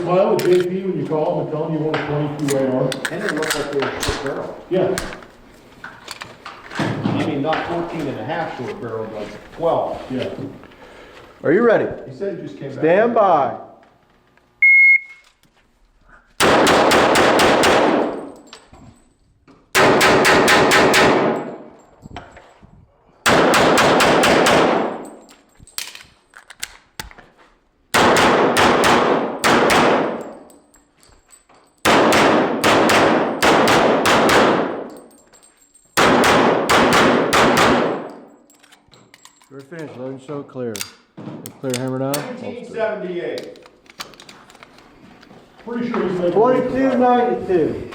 smile at JP when you call him and tell him you want a 22 AR? And it looked like they were short barrel. Yeah. I mean, not 14 and a half short barrel, like 12. Yeah. Are you ready? He said he just came back. Stand by. We're finished. Load and show clear. Clear hammer down. 1978. Pretty sure he's making 2292.